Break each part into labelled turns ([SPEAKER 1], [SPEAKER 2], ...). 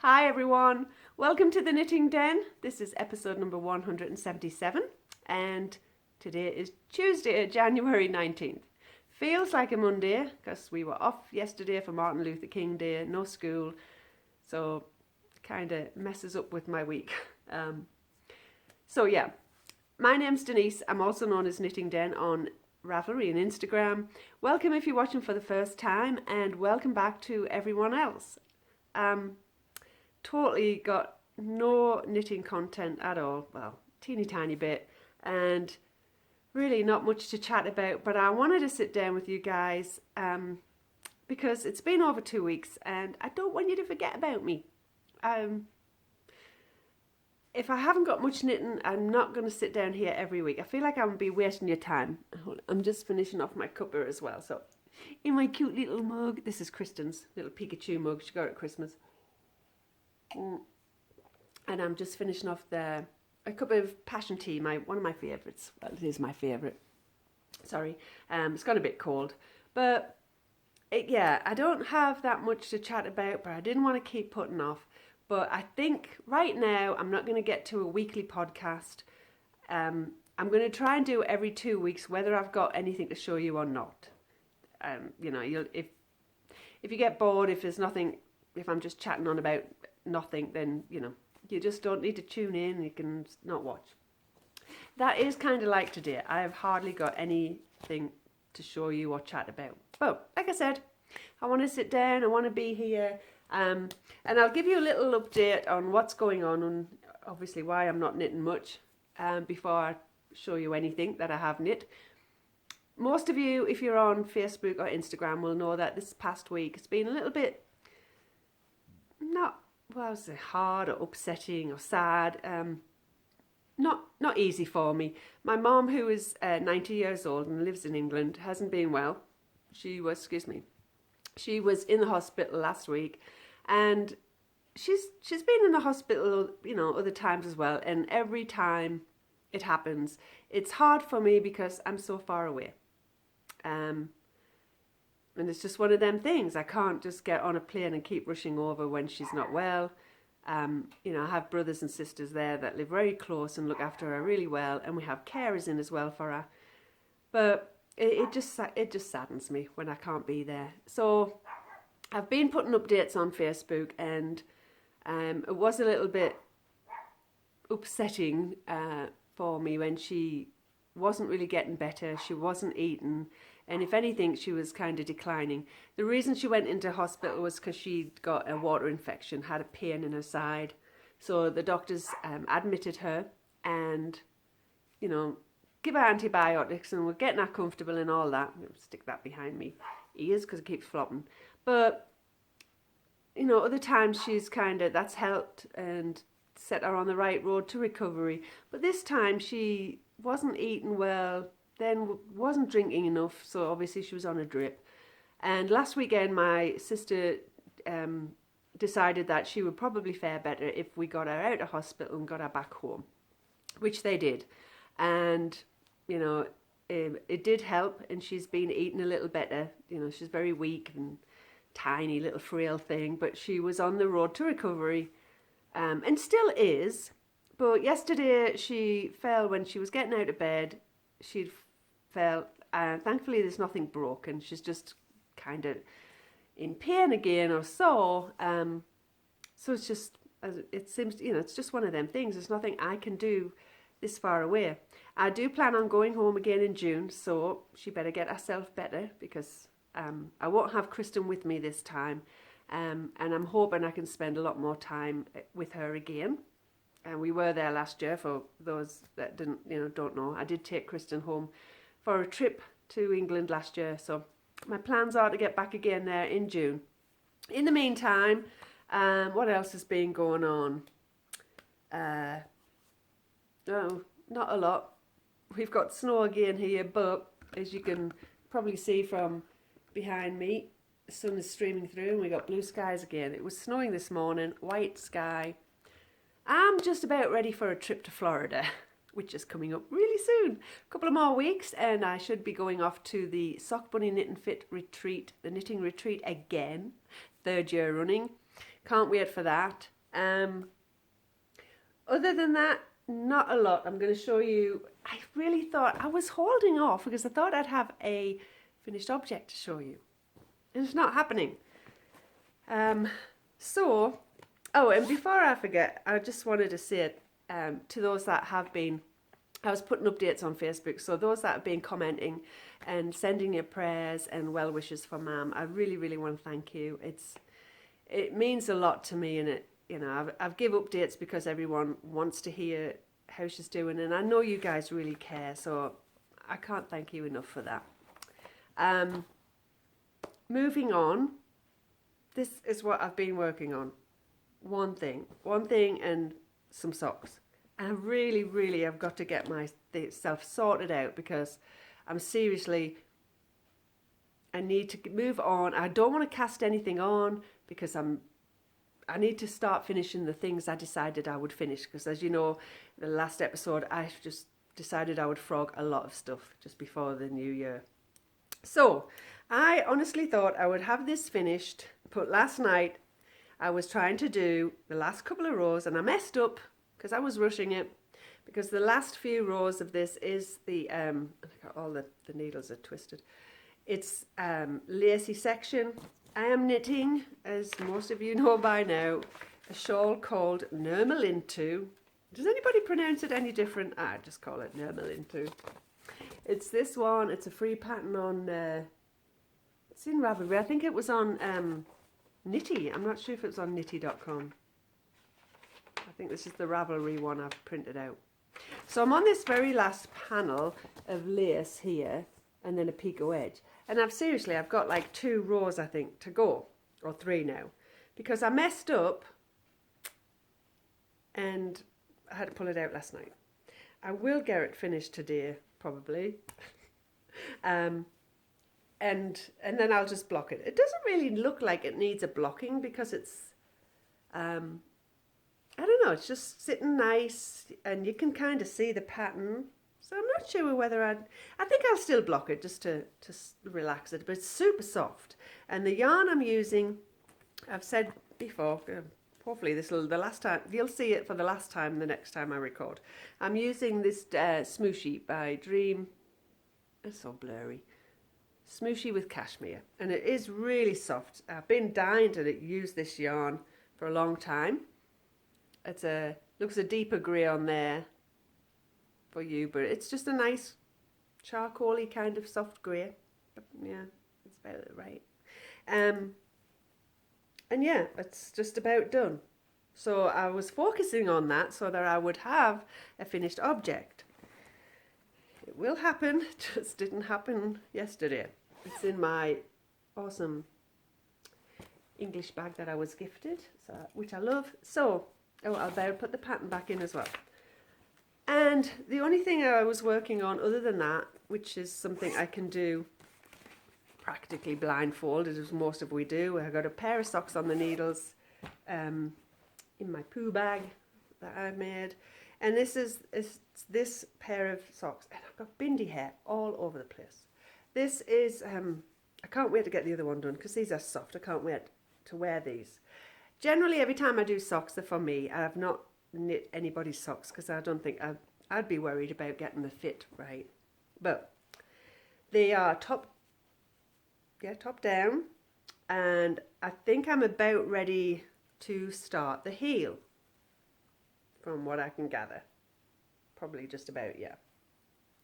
[SPEAKER 1] Hi everyone, welcome to the Knitting Den. This is episode number 177 and today is Tuesday, January 19th. Feels like a Monday because we were off yesterday for Martin Luther King Day, no school, so kind of messes up with my week. My name's Denise. I'm also known as Knitting Den on Ravelry and Instagram. Welcome if you're watching for the first time, and welcome back to everyone else. Totally got no knitting content at all, well, teeny tiny bit, and really not much to chat about, but I wanted to sit down with you guys because it's been over 2 weeks and I don't want you to forget about me. If I haven't got much knitting, I'm not going to sit down here every week. I feel like I'm going to be wasting your time. I'm just finishing off my cuppa as well. So, in my cute little mug, this is Kristen's little Pikachu mug. She got it at Christmas. And I'm just finishing off a cup of passion tea, one of my favourites. Well, it is my favourite. Sorry, it's got a bit cold. But, I don't have that much to chat about, but I didn't want to keep putting off. But I think right now I'm not going to get to a weekly podcast. I'm going to try and do every 2 weeks, whether I've got anything to show you or not. If you get bored, if there's nothing, if I'm just chatting on about nothing, then you just don't need to tune in. You can not watch. That is kind of like today. I have hardly got anything to show you or chat about. But like I said, I want to sit down. I want to be here. And I'll give you a little update on what's going on and obviously why I'm not knitting much before I show you anything that I have knit. Most of you, if you're on Facebook or Instagram, will know that this past week it's been a little bit hard or upsetting or sad. Not easy for me. My mom, who is 90 years old and lives in England, hasn't been well. She was in the hospital last week, and she's been in the hospital, other times as well. And every time it happens, it's hard for me because I'm so far away. And it's just one of them things. I can't just get on a plane and keep rushing over when she's not well. I have brothers and sisters there that live very close and look after her really well, and we have carers in as well for her. But it just saddens me when I can't be there. So I've been putting updates on Facebook, and it was a little bit upsetting for me when she wasn't really getting better. She wasn't eating, and if anything, she was kind of declining. The reason she went into hospital was because she'd got a water infection, had a pain in her side. So the doctors admitted her and, give her antibiotics, and we're getting her comfortable and all that. I'll stick that behind me ears because it keeps flopping. But, other times that's helped and set her on the right road to recovery. But this time she wasn't eating well, then wasn't drinking enough, so obviously she was on a drip. And last weekend my sister decided that she would probably fare better if we got her out of hospital and got her back home, which they did. And it did help, and she's been eating a little better. She's very weak and tiny little frail thing, but she was on the road to recovery, and still is. But yesterday she fell when she was getting out of bed. She fell. Thankfully there's nothing broken. She's just kind of in pain again or so. So it's just, it seems, it's just one of them things. There's nothing I can do this far away. I do plan on going home again in June, so she better get herself better, because I won't have Kristen with me this time, and I'm hoping I can spend a lot more time with her again. And we were there last year. For those that don't know, I did take Kristen home for a trip to England last year, so my plans are to get back again there in June. In the meantime, what else has been going on? No, not a lot. We've got snow again here, but as you can probably see from behind me, the sun is streaming through and we got blue skies again. It was snowing this morning, white sky. I'm just about ready for a trip to Florida, which is coming up really soon. A couple of more weeks and I should be going off to the Sock Bunny Knit and Fit retreat, the knitting retreat again, 3rd year running. Can't wait for that. Other than that, not a lot. I'm going to show you. I really thought I was holding off because I thought I'd have a finished object to show you. And it's not happening. Oh, and before I forget, I just wanted to say it to those that have been, I was putting updates on Facebook, so those that have been commenting and sending your prayers and well wishes for Mum, I really, really want to thank you. It means a lot to me, and I've give updates because everyone wants to hear how she's doing, and I know you guys really care, so I can't thank you enough for that. Moving on, this is what I've been working on. One thing and some socks. And I really, really have got to get myself sorted out because I'm seriously, I need to move on. I don't want to cast anything on because I need to start finishing the things I decided I would finish, because as you know, the last episode, I just decided I would frog a lot of stuff just before the new year. So I honestly thought I would have this finished, but last night I was trying to do the last couple of rows and I messed up because I was rushing it, because the last few rows of this is the, all the needles are twisted. It's lacy section. I am knitting, as most of you know by now, a shawl called Nurmalintu. Does anybody pronounce it any different? I just call it Nurmalintu. It's this one. It's a free pattern on, it's in Ravelry. I think it was on Knitty. I'm not sure if it was on knitty.com. I think this is the Ravelry one I've printed out. So I'm on this very last panel of lace here, and then a picot edge. And I've got like 2 rows, I think, to go, or 3 now, because I messed up and I had to pull it out last night. I will get it finished today, probably. And then I'll just block it. It doesn't really look like it needs a blocking because it's, I don't know, it's just sitting nice and you can kind of see the pattern. So I'm not sure whether I think I'll still block it just to relax it, but it's super soft. And the yarn I'm using, I've said before, hopefully the last time, you'll see it for the last time the next time I record. I'm using this Smooshy by Dream, it's so blurry, Smooshy with Cashmere, and it is really soft. I've been dying to use this yarn for a long time. Looks a deeper grey on there for you, but it's just a nice charcoaly kind of soft grey. But yeah, it's about right. And yeah, it's just about done. So I was focusing on that so that I would have a finished object. It will happen, just didn't happen yesterday. It's in my awesome English bag that I was gifted, which I love. So, I'll better put the pattern back in as well. And the only thing I was working on other than that, which is something I can do practically blindfolded, as most of we do, I got a pair of socks on the needles in my poo bag that I made. And this is this pair of socks, and I've got bindi hair all over the place. This is, I can't wait to get the other one done because these are soft. I can't wait to wear these. Generally, every time I do socks, they're for me. I have not knit anybody's socks because I don't think I'd be worried about getting the fit right. But they are top down, and I think I'm about ready to start the heel, from what I can gather. Probably just about, yeah.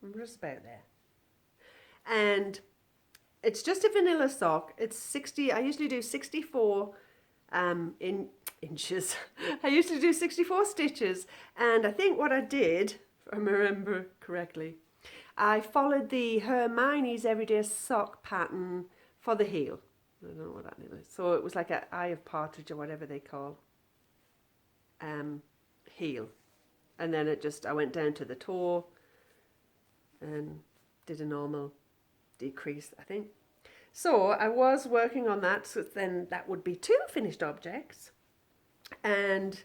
[SPEAKER 1] I'm just about there. And it's just a vanilla sock. It's 60, I usually do 64 inches. I used to do 64 stitches, and I think what I did, if I remember correctly, I followed the Hermione's Everyday Sock pattern for the heel. I don't know what that is. So it was like an eye of partridge or whatever they call heel. And then I went down to the toe and did a normal decrease, I think. So I was working on that, so then that would be 2 finished objects. And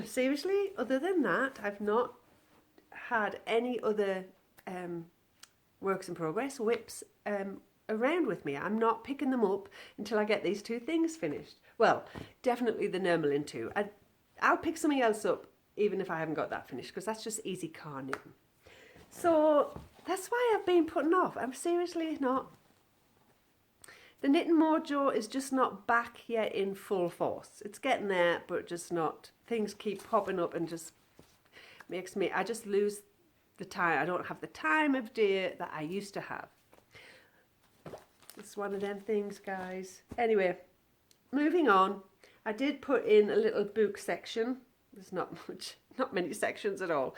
[SPEAKER 1] seriously, other than that, I've not had any other works in progress, whips, around with me. I'm not picking them up until I get these two things finished. Well, definitely the Nurmalin too. I'll pick something else up even if I haven't got that finished, because that's just easy car knitting. So that's why I've been putting off. I'm seriously not. The knitting mojo is just not back yet in full force. It's getting there, but just not. Things keep popping up and just makes me, I just lose the time. I don't have the time of day that I used to have. It's one of them things, guys. Anyway, moving on. I did put in a little book section. There's not many sections at all.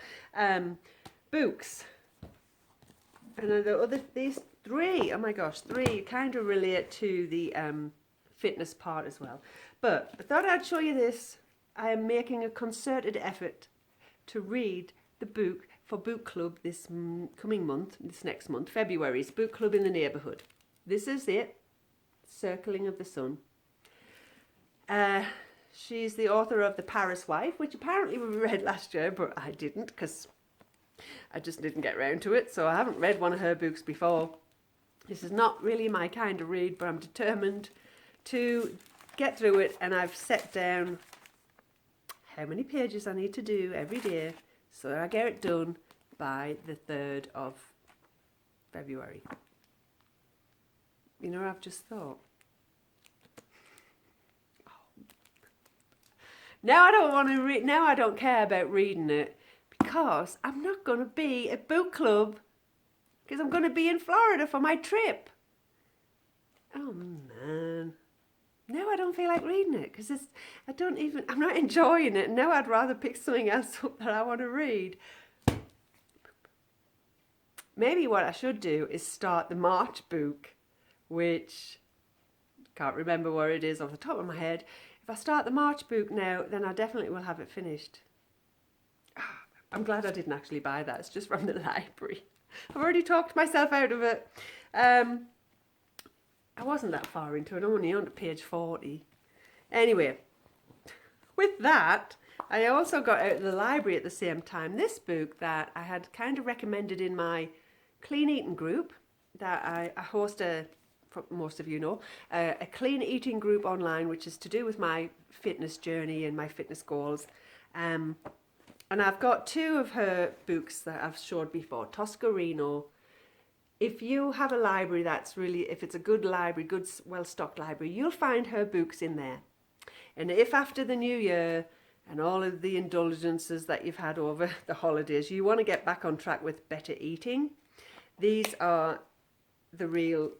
[SPEAKER 1] Books. And these three, oh my gosh, three kind of relate to the fitness part as well. But I thought I'd show you this. I am making a concerted effort to read the book for book club this coming month, this next month, February's book club in the neighbourhood. This is it, Circling of the Sun. She's the author of The Paris Wife, which apparently we read last year, but I didn't because I just didn't get round to it. So I haven't read one of her books before. This is not really my kind of read, but I'm determined to get through it, and I've set down how many pages I need to do every day so that I get it done by the 3rd of February. You know what I've just thought? Now I don't want to read. Now I don't care about reading it because I'm not going to be at book club because I'm going to be in Florida for my trip. Oh man! Now I don't feel like reading it because I'm not enjoying it. Now I'd rather pick something else up that I want to read. Maybe what I should do is start the March book, which can't remember where it is off the top of my head. If I start the March book now, then I definitely will have it finished. I'm glad I didn't actually buy that. It's just from the library. I've already talked myself out of it. I wasn't that far into it. I'm only on to page 40. Anyway, with that, I also got out of the library at the same time this book that I had kind of recommended in my clean eating group that I host most of you know, a clean eating group online, which is to do with my fitness journey and my fitness goals. And I've got two of her books that I've showed before, Toscarino. If you have a library if it's a good library, good well-stocked library, you'll find her books in there. And if after the new year and all of the indulgences that you've had over the holidays, you want to get back on track with better eating, these are a real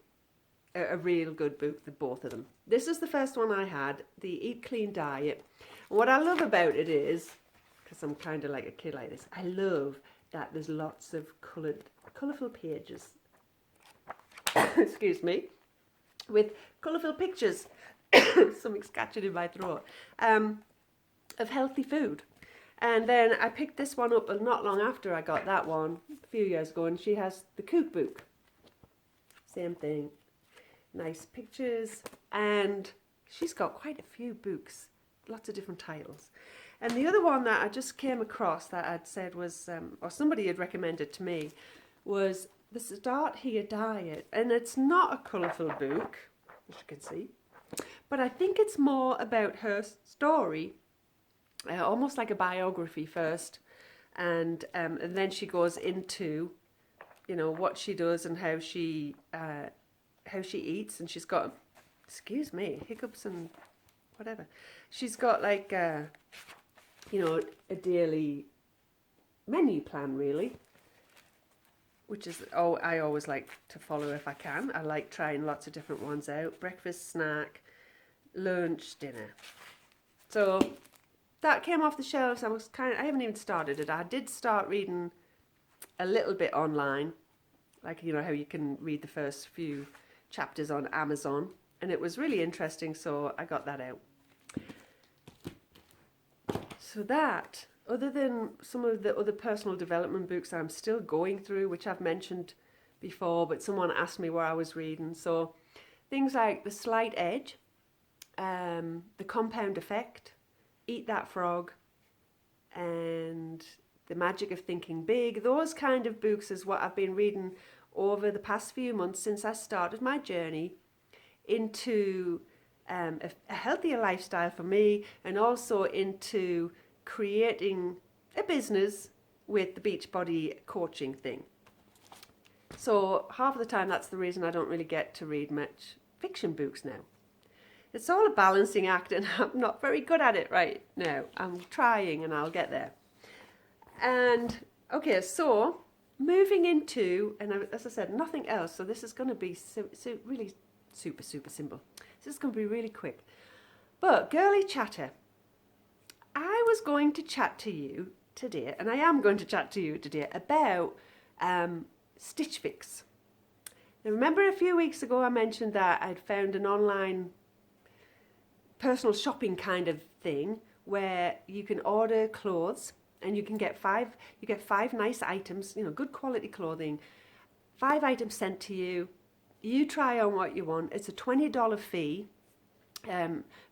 [SPEAKER 1] good book, the both of them. This is the first one I had, the Eat Clean Diet. And what I love about it is, because I'm kind of like a kid like this, I love that there's lots of colourful pages, excuse me, with colourful pictures, something's catching in my throat, of healthy food. And then I picked this one up not long after I got that one, a few years ago, and she has the cookbook. Same thing. Nice pictures, and she's got quite a few books, lots of different titles. And the other one that I just came across that I'd said was, or somebody had recommended to me, was the Start Here Diet. And it's not a colourful book, as you can see, but I think it's more about her story, almost like a biography first, and then she goes into, what she does and how she eats, and she's got, excuse me, hiccups and whatever. She's got like a daily menu plan really, which is, I always like to follow if I can. I like trying lots of different ones out. Breakfast, snack, lunch, dinner. So that came off the shelves. I haven't even started it. I did start reading a little bit online, like, how you can read the first few chapters on Amazon, and it was really interesting, so I got that out. So that, other than some of the other personal development books I'm still going through, which I've mentioned before, but someone asked me where I was reading, so things like The Slight Edge, The Compound Effect, Eat That Frog, and The Magic of Thinking Big. Those kind of books is what I've been reading over the past few months since I started my journey into a healthier lifestyle for me, and also into creating a business with the Beachbody coaching thing. So half of the time that's the reason I don't really get to read much fiction books now. It's all a balancing act and I'm not very good at it right now. I'm trying and I'll get there. And okay, so moving into, and as I said, nothing else. So this is going to be really super simple. This is going to be really quick. But girly chatter. I was going to chat to you today, and I am going to chat to you today about Stitch Fix. Now remember a few weeks ago I mentioned that I'd found an online personal shopping kind of thing where you can order clothes and you get five nice items, good quality clothing, 5 items sent to you. You try on what you want. It's a $20 fee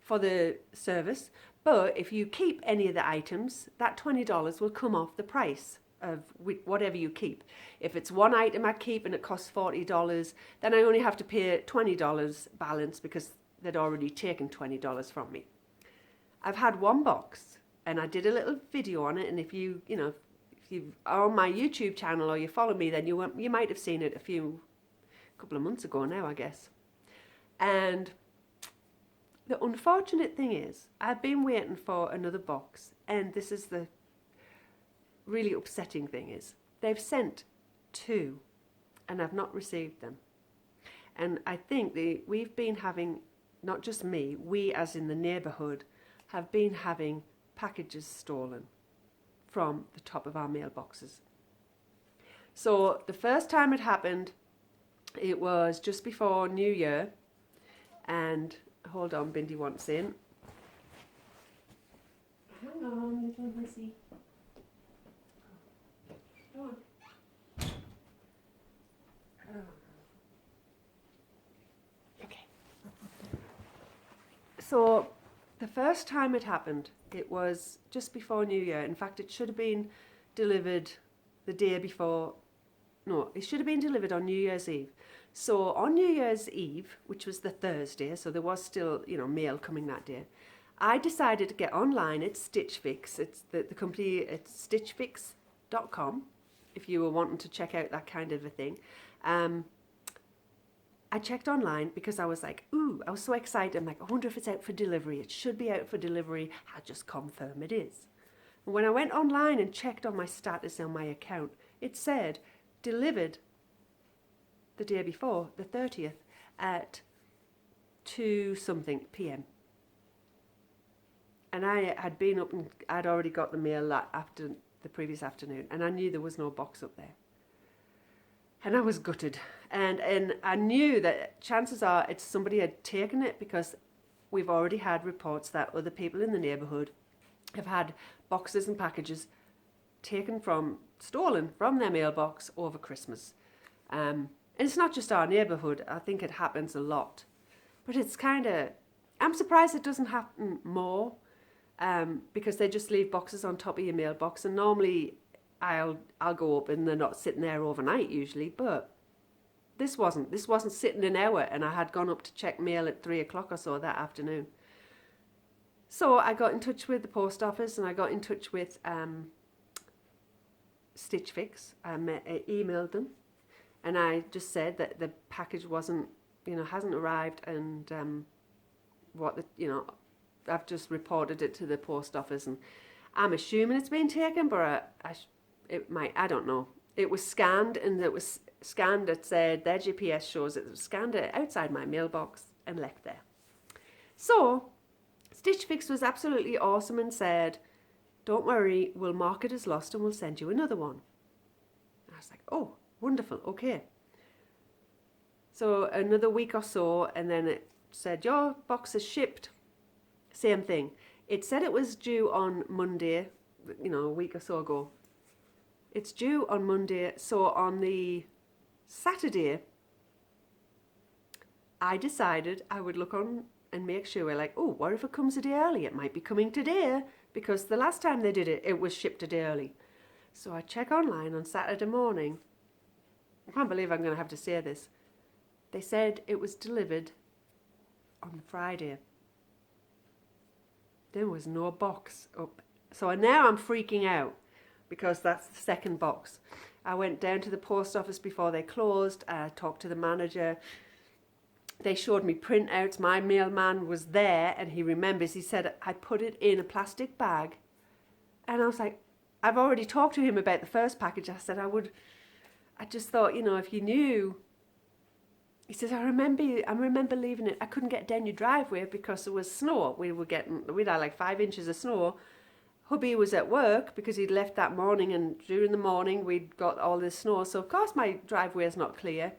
[SPEAKER 1] for the service, but if you keep any of the items, that $20 will come off the price of whatever you keep. If it's one item I keep and it costs $40, then I only have to pay $20 balance because they'd already taken $20 from me. I've had one box and I did a little video on it, and if you are on my YouTube channel or you follow me, then you might have seen it a couple of months ago now, I guess. And the unfortunate thing is I've been waiting for another box, and this is the really upsetting thing, is they've sent 2 and I've not received them. And I think we've been having, not just me, we as in the neighbourhood have been having packages stolen from the top of our mailboxes. So the first time it happened, it was just before New Year, and hold on, Bindi wants in. Hang on, little missy. Go on. Okay. So the first time it happened, it was just before New Year. In fact, it should have been delivered the day before. No, it should have been delivered on New Year's Eve. So on New Year's Eve, which was the Thursday, so there was still, mail coming that day, I decided to get online at Stitch Fix. It's the company, it's stitchfix.com, if you were wanting to check out that kind of a thing. I checked online because I was like, I was so excited. I'm like, I wonder if it's out for delivery. It should be out for delivery. I'll just confirm it is. And when I went online and checked on my status on my account, it said delivered the day before, the 30th, at 2-something p.m. And I had been up and I'd already got the mail after the previous afternoon, and I knew there was no box up there. And I was gutted. And I knew that chances are it's somebody had taken it, because we've already had reports that other people in the neighbourhood have had boxes and packages stolen from their mailbox over Christmas. And it's not just our neighbourhood. I think it happens a lot. But it's I'm surprised it doesn't happen more, because they just leave boxes on top of your mailbox, and normally I'll go up and they're not sitting there overnight usually, but this wasn't sitting an hour, and I had gone up to check mail at 3 o'clock or so that afternoon. So I got in touch with the post office, and I got in touch with Stitch Fix. I emailed them, and I just said that the package hasn't arrived, and I've just reported it to the post office, and I'm assuming it's been taken, but I don't know. It was scanned, and it was scanned. It said their GPS shows it was scanned outside my mailbox and left there. So Stitch Fix was absolutely awesome and said, "Don't worry, we'll mark it as lost and we'll send you another one." And I was like, "Oh, wonderful, okay." So another week or so, and then it said, "Your box is shipped." Same thing. It said it was due on Monday, a week or so ago. It's due on Monday, so on the Saturday, I decided I would look on and make sure, what if it comes a day early? It might be coming today, because the last time they did it, it was shipped a day early. So I check online on Saturday morning, I can't believe I'm going to have to say this. They said it was delivered on Friday. There was no box up. So now I'm freaking out because that's the second box. I went down to the post office before they closed. I talked to the manager. They showed me printouts. My mailman was there and he remembers. He said, I put it in a plastic bag. And I was like, I've already talked to him about the first package. I said, I just thought, if you knew. He says, I remember leaving it. I couldn't get down your driveway because there was snow. We'd had like 5 inches of snow. Hubby was at work because he'd left that morning, and during the morning we'd got all this snow. So of course my driveway is not clear.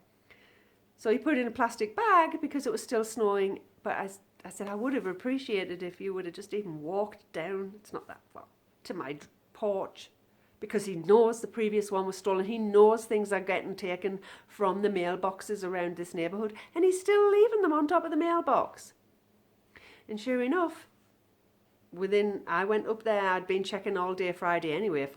[SPEAKER 1] So he put it in a plastic bag because it was still snowing. But I said, I would have appreciated if you would have just even walked down. It's not that far to my porch. Because he knows the previous one was stolen. He knows things are getting taken from the mailboxes around this neighbourhood. And he's still leaving them on top of the mailbox. And sure enough, I went up there. I'd been checking all day Friday anyway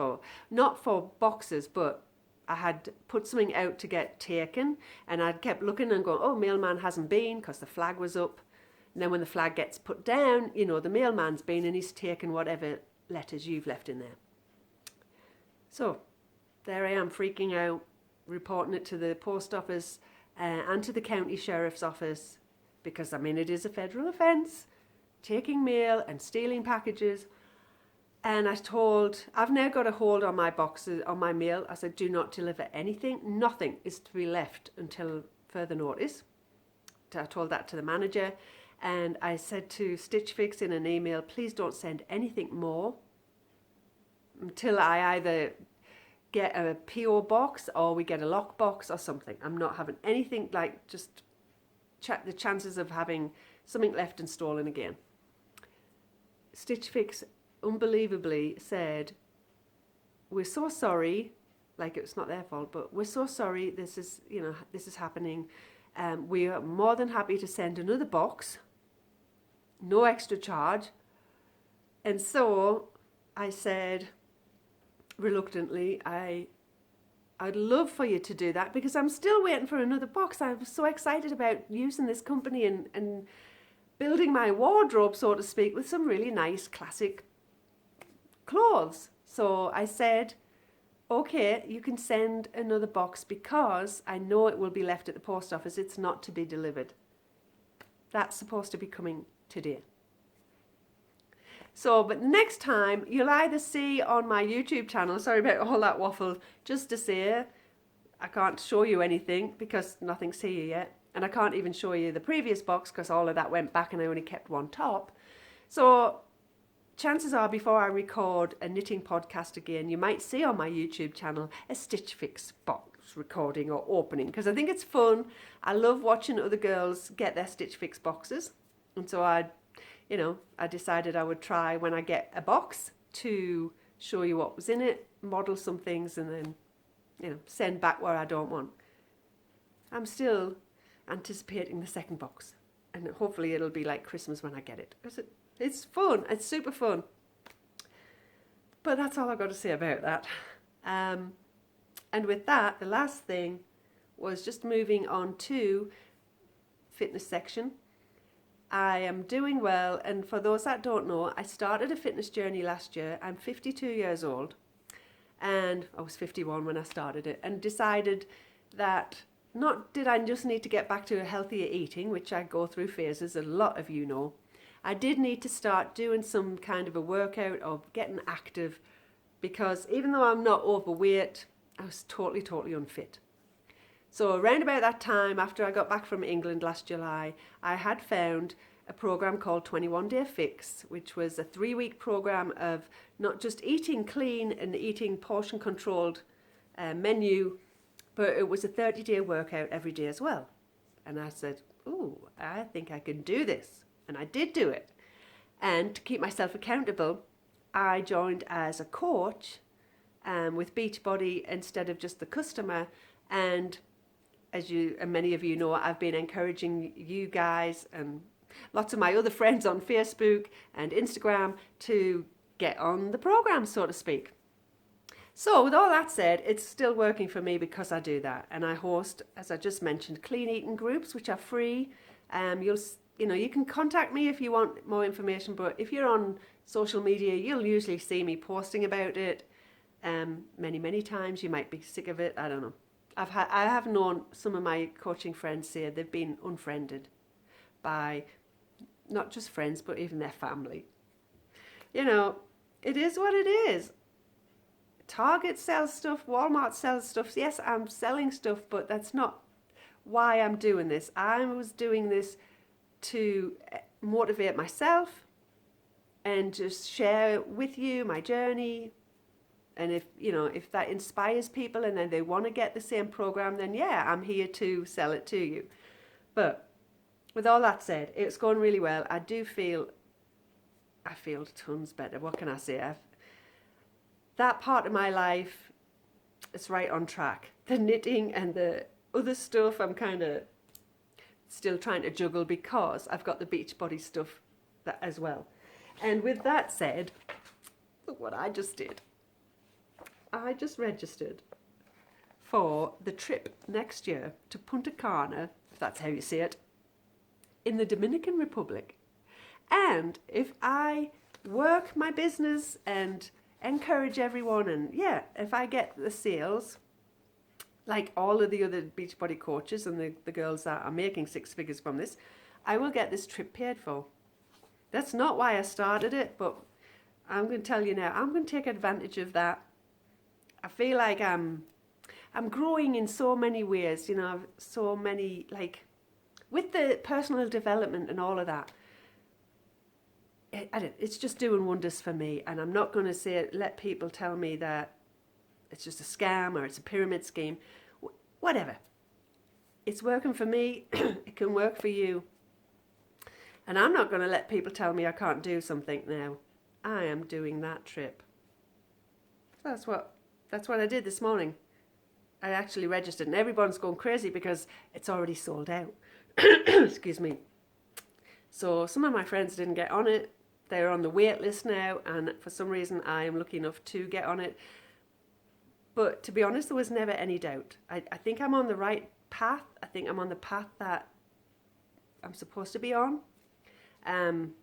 [SPEAKER 1] not for boxes, but I had put something out to get taken. And I'd kept looking and going, oh, mailman hasn't been because the flag was up. And then when the flag gets put down, the mailman's been and he's taken whatever letters you've left in there. So, there I am freaking out, reporting it to the post office and to the county sheriff's office because, it is a federal offence, taking mail and stealing packages. And I've now got a hold on my boxes, on my mail. I said, do not deliver anything. Nothing is to be left until further notice. I told that to the manager. And I said to Stitch Fix in an email, please don't send anything more until I either get a PO box or we get a lock box or something. I'm not having anything like just the chances of having something left and stolen again. Stitch Fix unbelievably said, we're so sorry, like it's not their fault, but we're so sorry this is happening. We are more than happy to send another box, no extra charge. And so I said, reluctantly, I'd love for you to do that because I'm still waiting for another box. I was so excited about using this company and building my wardrobe, so to speak, with some really nice classic clothes. So I said, okay, you can send another box because I know it will be left at the post office. It's not to be delivered. That's supposed to be coming today. So, but next time you'll either see on my YouTube channel, sorry about all that waffle, just to say, I can't show you anything because nothing's here yet. And I can't even show you the previous box because all of that went back and I only kept one top. So chances are before I record a knitting podcast again, you might see on my YouTube channel a Stitch Fix box recording or opening because I think it's fun. I love watching other girls get their Stitch Fix boxes. And so I decided I would try when I get a box to show you what was in it, model some things, and then, send back where I don't want. I'm still anticipating the second box, and hopefully it'll be like Christmas when I get it, because it's fun. It's super fun. But that's all I've got to say about that. And with that, the last thing was just moving on to fitness section. I am doing well, and for those that don't know, I started a fitness journey last year. I'm 52 years old, and I was 51 when I started it, and decided that not did I just need to get back to a healthier eating, which I go through phases, a lot of you know. I did need to start doing some kind of a workout or getting active, because even though I'm not overweight, I was totally unfit. So around about that time, after I got back from England last July, I had found a program called 21 Day Fix, which was a 3-week program of not just eating clean and eating portion controlled menu, but it was a 30-day workout every day as well. And I said, ooh, I think I can do this. And I did do it. And to keep myself accountable, I joined as a coach with Beachbody instead of just the customer. And as you and many of you know, I've been encouraging you guys and lots of my other friends on Facebook and Instagram to get on the program, so to speak. So with all that said, it's still working for me because I do that, and I host, as I just mentioned, clean eating groups which are free. You can contact me if you want more information, but if you're on social media, you'll usually see me posting about it many times. You might be sick of it. I don't know. I have known some of my coaching friends say they've been unfriended by not just friends, but even their family. It is what it is. Target sells stuff, Walmart sells stuff. Yes, I'm selling stuff, but that's not why I'm doing this. I was doing this to motivate myself and just share with you my journey. And if that inspires people and then they want to get the same program, then yeah, I'm here to sell it to you. But with all that said, it's going really well. I feel tons better. What can I say? That part of my life is right on track. The knitting and the other stuff, I'm kind of still trying to juggle because I've got the Beachbody stuff as well. And with that said, look what I just did. I just registered for the trip next year to Punta Cana, if that's how you say it, in the Dominican Republic. And if I work my business and encourage everyone, and yeah, if I get the sales, like all of the other Beachbody coaches and the girls that are making 6 figures from this, I will get this trip paid for. That's not why I started it, but I'm going to tell you now, I'm going to take advantage of that. I feel like I'm growing in so many ways, so many, like, with the personal development and all of that. It's just doing wonders for me, and I'm not going to let people tell me that it's just a scam or it's a pyramid scheme. Whatever. It's working for me. It can work for you. And I'm not going to let people tell me I can't do something now. I am doing that trip. That's what I did this morning. I actually registered, and everyone's going crazy because it's already sold out. Excuse me. So some of my friends didn't get on it. They're on the wait list now, and for some reason I am lucky enough to get on it. But to be honest, there was never any doubt. I think I'm on the right path. I think I'm on the path that I'm supposed to be on. I'm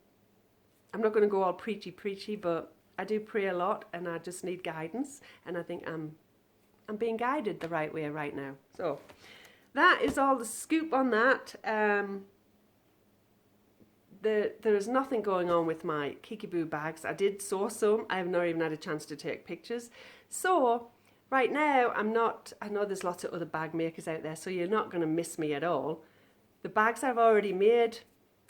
[SPEAKER 1] not going to go all preachy, but I do pray a lot, and I just need guidance. And I think I'm being guided the right way right now. So that is all the scoop on that. There is nothing going on with my Kikiboo bags. I did sew some. I have not even had a chance to take pictures. So right now, I know there's lots of other bag makers out there, so you're not going to miss me at all. The bags I've already made,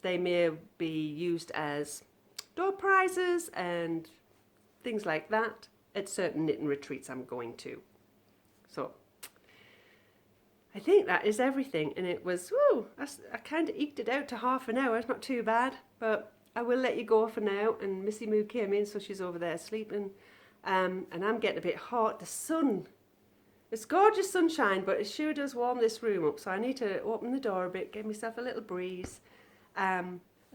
[SPEAKER 1] they may be used as door prizes and things like that at certain knitting retreats I'm going to. So I think that is everything, and it was, I kind of eked it out to half an hour. It's not too bad, but I will let you go for now. And Missy Moo came in, so she's over there sleeping, and I'm getting a bit hot. The sun, it's gorgeous sunshine, but it sure does warm this room up, so I need to open the door a bit, give myself a little breeze. I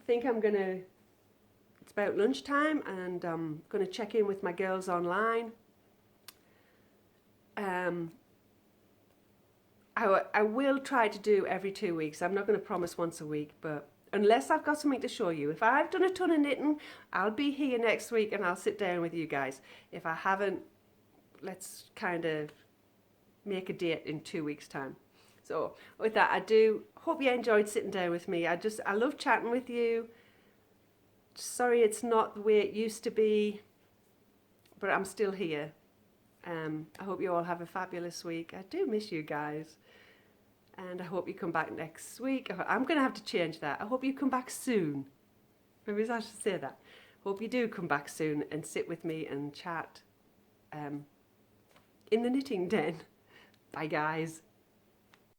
[SPEAKER 1] think it's about lunchtime, and I'm going to check in with my girls online. I will try to do every 2 weeks. I'm not going to promise once a week, but unless I've got something to show you. If I've done a ton of knitting, I'll be here next week and I'll sit down with you guys. If I haven't, let's kind of make a date in 2 weeks' time. So with that, I do hope you enjoyed sitting down with me. I love chatting with you. Sorry it's not the way it used to be, but I'm still here. I hope you all have a fabulous week. I do miss you guys. And I hope you come back next week. I'm going to have to change that. I hope you come back soon. Maybe I should say that. Hope you do come back soon and sit with me and chat in the knitting den. Bye, guys.